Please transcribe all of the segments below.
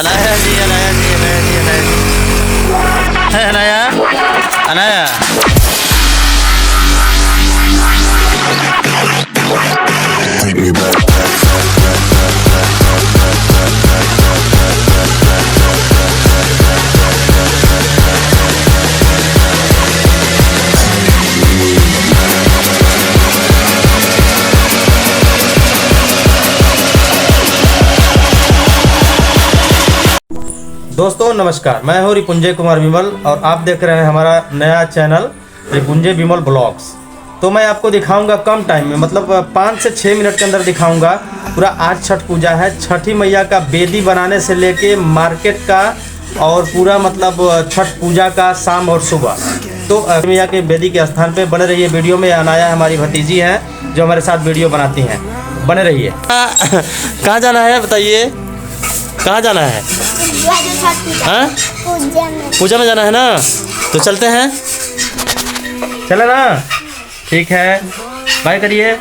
अनाया जी, अनाया जी, अनाया जी, अनाया जी, है अनाया, अनाया। दोस्तों नमस्कार, मैं हूँ रिपुंजय कुमार विमल और आप देख रहे हैं हमारा नया चैनल रिपुंजय विमल ब्लॉग्स। तो मैं आपको दिखाऊंगा कम टाइम में, मतलब 5 से 6 मिनट के अंदर दिखाऊंगा पूरा। आज छठ पूजा है, छठी मैया का बेदी बनाने से लेके मार्केट का और पूरा मतलब छठ पूजा का शाम और सुबह। तो मैया के बेदी के स्थान पे बने रहिए वीडियो में। अनाया हमारी भतीजी हैं जो हमारे साथ वीडियो बनाती हैं, बने रहिए। कहाँ जाना है बताइए, कहाँ जाना है? हाँ, पूजा में जाना है ना, तो चलते हैं, चले ना, ठीक है, बाय करिए।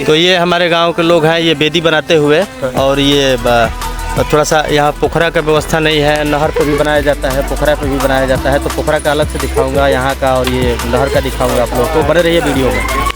तो ये हमारे गांव के लोग हैं, ये बेदी बनाते हुए। और ये थोड़ा सा यहाँ पोखरा का व्यवस्था नहीं है, नहर पे भी बनाया जाता है, पोखरा पे भी बनाया जाता है। तो पोखरा का अलग से दिखाऊंगा यहाँ का, और ये नहर का दिखाऊंगा आप लोग, तो बने रहिए वीडियो में।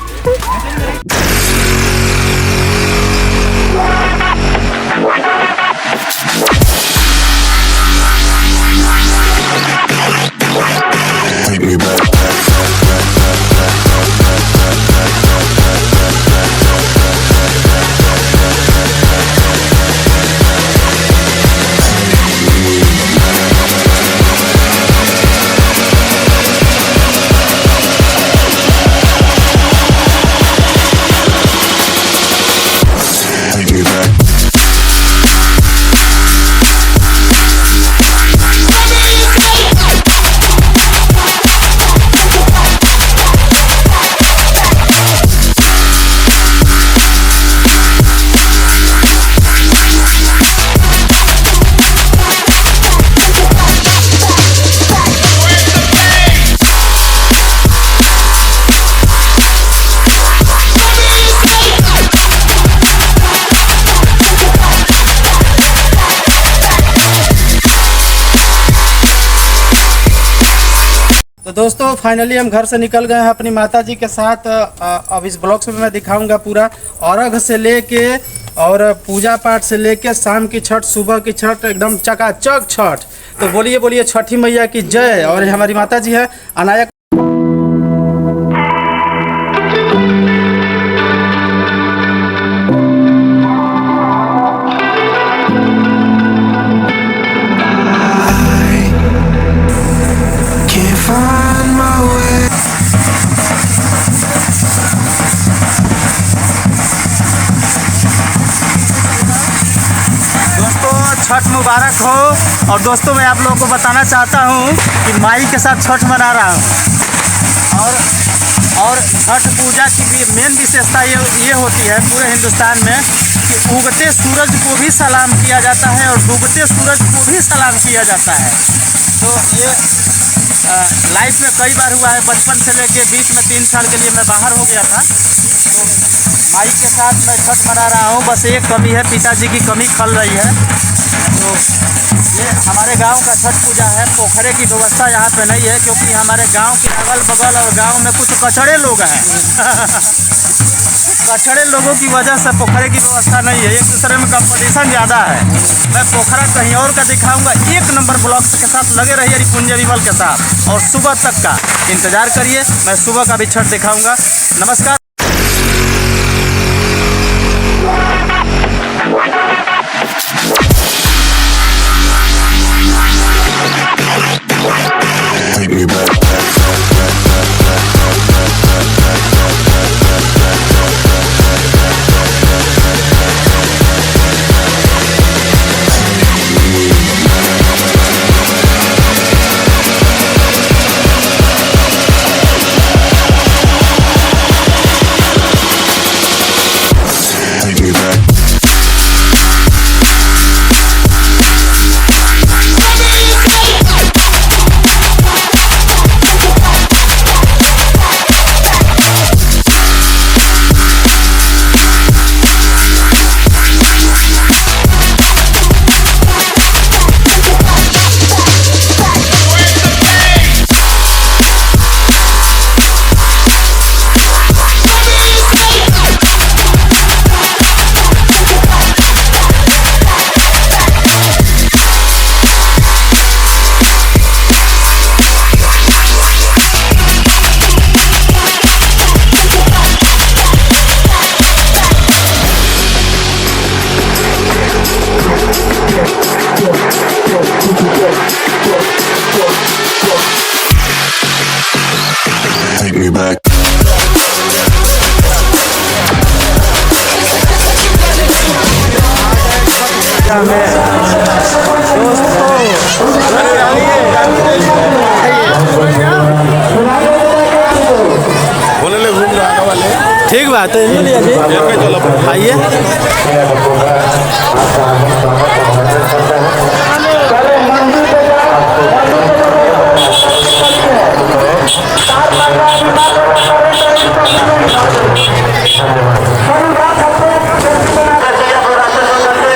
तो दोस्तों फाइनली हम घर से निकल गए हैं अपनी माता जी के साथ। अब इस ब्लॉग्स में मैं दिखाऊंगा पूरा अर्घ से लेके और पूजा पाठ से लेके शाम की छठ, सुबह की छठ, एकदम चकाचक छठ। तो बोलिए बोलिए छठी मैया की जय। और हमारी माता जी है अनाया। छठ मुबारक हो। और दोस्तों मैं आप लोगों को बताना चाहता हूँ कि माई के साथ छठ मना रहा हूँ। और छठ पूजा की भी मेन विशेषता ये होती है पूरे हिंदुस्तान में कि उगते सूरज को भी सलाम किया जाता है और डूबते सूरज को भी सलाम किया जाता है। तो ये लाइफ में कई बार हुआ है, बचपन से लेके बीच में 3 साल के लिए मैं बाहर हो गया था। तो माई के साथ मैं छठ मना रहा हूँ। बस एक कमी है, पिताजी की कमी खल रही है। तो ये हमारे गांव का छठ पूजा है। पोखरे की व्यवस्था यहाँ पे नहीं है क्योंकि हमारे गांव के अगल बगल और गांव में कुछ कचड़े लोग हैं। कचड़े लोगों की वजह से पोखरे की व्यवस्था नहीं है, एक दूसरे में कंपटीशन ज़्यादा है। मैं पोखरा कहीं और का दिखाऊंगा। 1 नंबर ब्लॉग्स के साथ लगे रहिए रिपुंजय विमल के साथ, और सुबह तक का इंतजार करिए, मैं सुबह का भी छठ दिखाऊंगा। नमस्कार। पूजा में दोस्तों बोले ले घूम रहा वाले ठीक बात है ये लिया जी आइए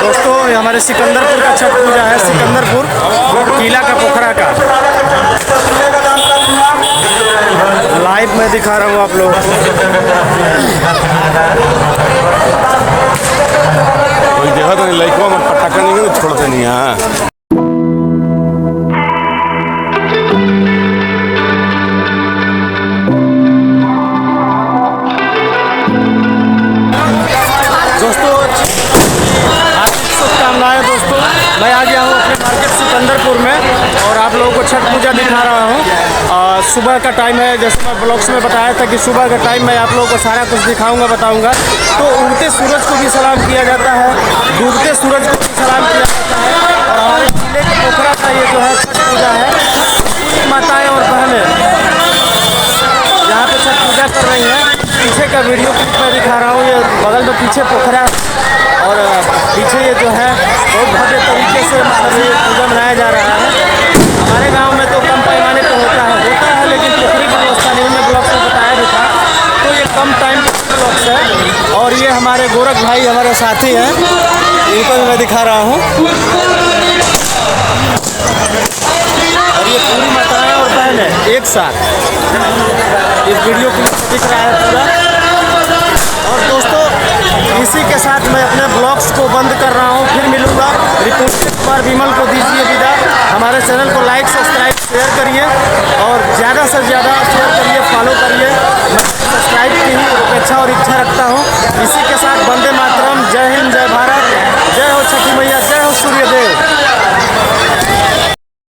दोस्तों ये हमारे सिकंदरपुर का छठ पूजा है। सिकंदरपुर किला का पोखरा का लाइव में दिखा रहा हूँ आप लोगों को। कोई देखा तो नहीं लाइक में पटाखा नहीं छोड़ते नहीं हाँ शुभकामनाएं दोस्तों। मैं आ गया हूँ अपने मार्केट सिकंदरपुर में और आप लोगों को छठ पूजा दिखा रहा हूँ। सुबह का टाइम है, जैसे मैं ब्लॉग्स में बताया था कि सुबह का टाइम मैं आप लोगों को सारा कुछ दिखाऊंगा बताऊंगा। तो उगते सूरज को भी सलाम किया जाता है, डूबते सूरज को भी सलाम किया जाता है। और हमारे जिले के पोखरा का ये जो है छठ पूजा है, माताएँ और बहनें यहाँ पे छठ पूजा कर रही हैं। पीछे का वीडियो क्लिप में दिखा रहा हूँ। ये बगल में पीछे पोखरा और पीछे ये जो है बहुत भव्य तरीके से मतलब ये पूजा मनाया जा रहा है। हमारे गांव में तो कम पैमाने पर होता है लेकिन पोखरी की व्यवस्था नहीं, मैं ब्लॉग्स में बताया भी था। तो ये कम टाइम ब्लॉग्स है। और ये हमारे गोरख भाई हमारे साथी हैं, इनको भी मैं दिखा रहा हूँ। और ये पूरी माताएँ और बहनें एक साथ इस वीडियो क्लिप में दिख रहा है पूरा। और दोस्तों इसी के साथ मैं अपने ब्लॉग्स को बंद कर रहा हूँ। फिर मिलूँगा। रिपोर्टर कुमार विमल को दीजिए विदा। हमारे चैनल को लाइक सब्सक्राइब शेयर करिए और ज़्यादा से ज़्यादा शेयर करिए, फॉलो करिए। मैं सब्सक्राइब की ही अपेक्षा और इच्छा रखता हूँ। इसी के साथ वंदे मातरम, जय हिंद, जय भारत, जय हो।